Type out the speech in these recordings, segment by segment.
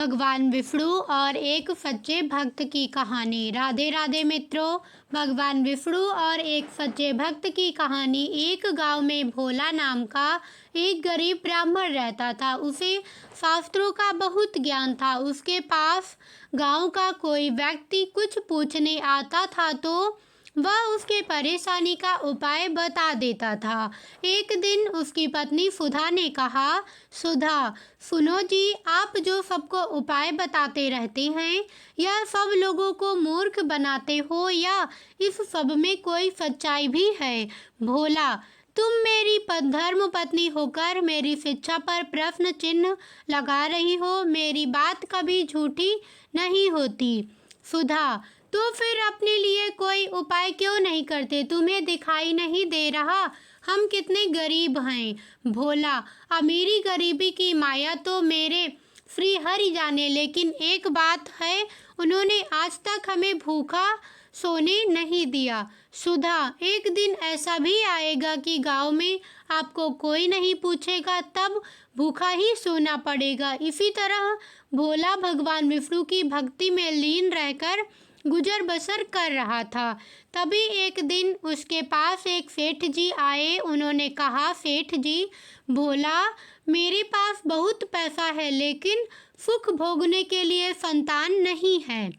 भगवान विष्णु और एक सच्चे भक्त की कहानी। राधे राधे मित्रों। भगवान विष्णु और एक सच्चे भक्त की कहानी। एक गांव में भोला नाम का एक गरीब ब्राह्मण रहता था। उसे शास्त्रों का बहुत ज्ञान था। उसके पास गांव का कोई व्यक्ति कुछ पूछने आता था तो वह उसके परेशानी का उपाय बता देता था। एक दिन उसकी पत्नी सुधा ने कहा, सुधा सुनो जी, आप जो सबको उपाय बताते रहते हैं, यह सब लोगों को मूर्ख बनाते हो या इस सब में कोई सच्चाई भी है? भोला, तुम मेरी धर्म पत्नी होकर मेरी शिक्षा पर प्रश्न चिन्ह लगा रही हो। मेरी बात कभी झूठी नहीं होती। सुधा, तो फिर अपने लिए कोई उपाय क्यों नहीं करते? तुम्हें दिखाई नहीं दे रहा हम कितने गरीब हैं? भोला, अमीरी गरीबी की माया तो मेरे श्री हरि जाने, लेकिन एक बात है, उन्होंने आज तक हमें भूखा सोने नहीं दिया। सुधा, एक दिन ऐसा भी आएगा कि गांव में आपको कोई नहीं पूछेगा, तब भूखा ही सोना पड़ेगा। इसी तरह भोला भगवान विष्णु की भक्ति में लीन रहकर गुजर बसर कर रहा था। तभी एक दिन उसके पास एक सेठ जी आए। उन्होंने कहा, सेठ जी, भोला, मेरे पास बहुत पैसा है लेकिन सुख भोगने के लिए संतान नहीं है।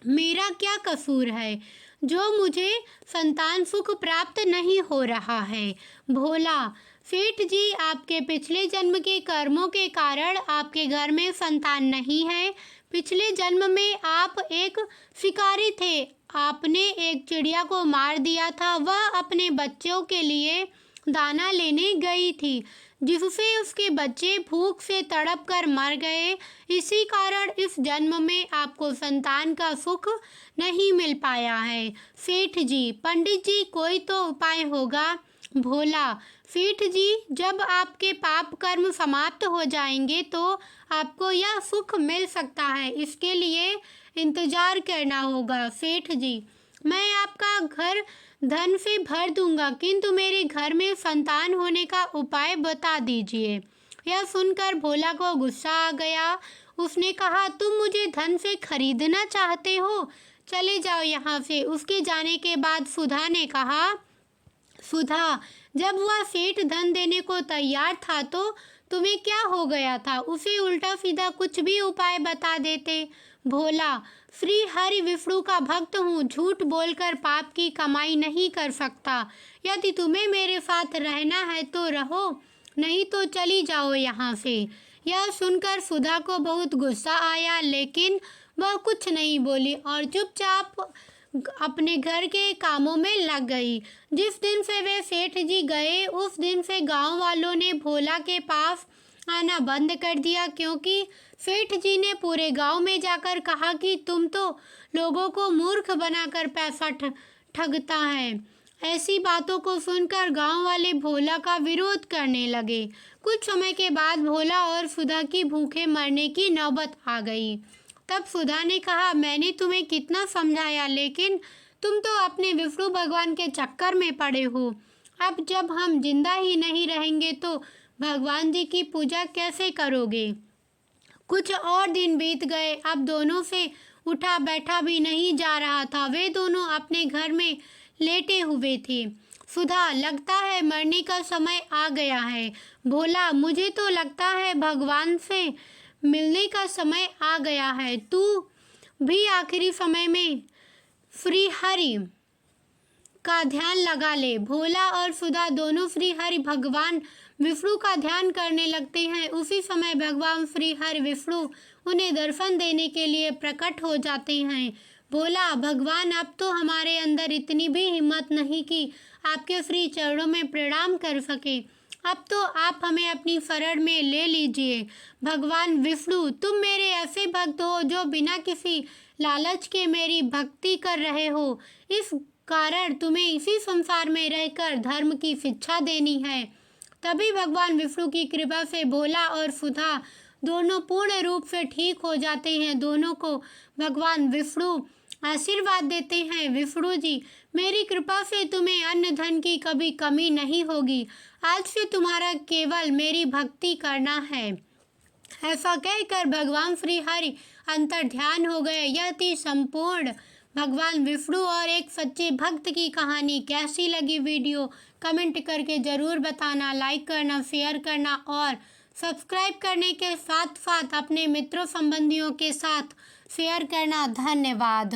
मेरा क्या कसूर है जो मुझे संतान सुख प्राप्त नहीं हो रहा है? भोला, सेठ जी, आपके पिछले जन्म के कर्मों के कारण आपके घर में संतान नहीं है। पिछले जन्म में आप एक शिकारी थे। आपने एक चिड़िया को मार दिया था। वह अपने बच्चों के लिए दाना लेने गई थी, जिससे उसके बच्चे भूख से तड़प कर मर गए। इसी कारण इस जन्म में आपको संतान का सुख नहीं मिल पाया है। सेठ जी, पंडित जी, कोई तो उपाय होगा। भोला, सेठ जी, जब आपके पाप कर्म समाप्त हो जाएंगे तो आपको यह सुख मिल सकता है। इसके लिए इंतजार करना होगा। सेठ जी, मैं आपका घर धन से भर दूंगा, किंतु मेरे घर में संतान होने का उपाय बता दीजिए। यह सुनकर भोला को गुस्सा आ गया। उसने कहा, तुम मुझे धन से खरीदना चाहते हो? चले जाओ यहाँ से। उसके जाने के बाद सुधा ने कहा, सुधा, जब वह सेठ धन देने को तैयार था तो तुम्हें क्या हो गया था? उसे उल्टा सीधा कुछ भी उपाय बता देते। भोला, श्री हरि विष्णु का भक्त हूँ, झूठ बोलकर पाप की कमाई नहीं कर सकता। यदि तुम्हें मेरे साथ रहना है तो रहो, नहीं तो चली जाओ यहाँ से। यह सुनकर सुधा को बहुत गुस्सा आया, लेकिन वह कुछ नहीं बोली और चुपचाप अपने घर के कामों में लग गई। जिस दिन से वे सेठ जी गए, उस दिन से गांव वालों ने भोला के पास आना बंद कर दिया, क्योंकि सेठ जी ने पूरे गांव में जाकर कहा कि तुम तो लोगों को मूर्ख बनाकर पैसा ठगता है। ऐसी बातों को सुनकर गांव वाले भोला का विरोध करने लगे। कुछ समय के बाद भोला और सुधा की भूखे मरने की नौबत आ गई। तब सुधा ने कहा, मैंने तुम्हें कितना समझाया, लेकिन तुम तो अपने विष्णु भगवान के चक्कर में पड़े हो। अब जब हम जिंदा ही नहीं रहेंगे तो भगवान जी की पूजा कैसे करोगे? कुछ और दिन बीत गए। अब दोनों से उठा बैठा भी नहीं जा रहा था। वे दोनों अपने घर में लेटे हुए थे। सुधा, लगता है मरने का समय आ गया है। भोला, मुझे तो लगता है भगवान से मिलने का समय आ गया है। तू भी आखिरी समय में श्री हरि का ध्यान लगा ले। भोला और सुधा दोनों श्री हरि भगवान विष्णु का ध्यान करने लगते हैं। उसी समय भगवान श्री हरि विष्णु उन्हें दर्शन देने के लिए प्रकट हो जाते हैं। भोला, भगवान, अब तो हमारे अंदर इतनी भी हिम्मत नहीं कि आपके श्री चरणों में प्रणाम कर सके। अब तो आप हमें अपनी शरण में ले लीजिए। भगवान विष्णु, तुम मेरे ऐसे भक्त हो जो बिना किसी लालच के मेरी भक्ति कर रहे हो। इस कारण तुम्हें इसी संसार में रहकर धर्म की शिक्षा देनी है। तभी भगवान विष्णु की कृपा से भोला और सुधा दोनों पूर्ण रूप से ठीक हो जाते हैं। दोनों को भगवान विष्णु आशीर्वाद देते हैं, विष्णु जी, मेरी कृपा से तुम्हें अन्न धन की कभी कमी नहीं होगी। आज से तुम्हारा केवल मेरी भक्ति करना है। ऐसा कहकर भगवान श्री हरि अंतर्ध्यान हो गए। यह थी संपूर्ण भगवान विष्णु और एक सच्चे भक्त की कहानी। कैसी लगी वीडियो कमेंट करके ज़रूर बताना, लाइक करना, शेयर करना और सब्सक्राइब करने के साथ साथ अपने मित्रों संबंधियों के साथ शेयर करना। धन्यवाद।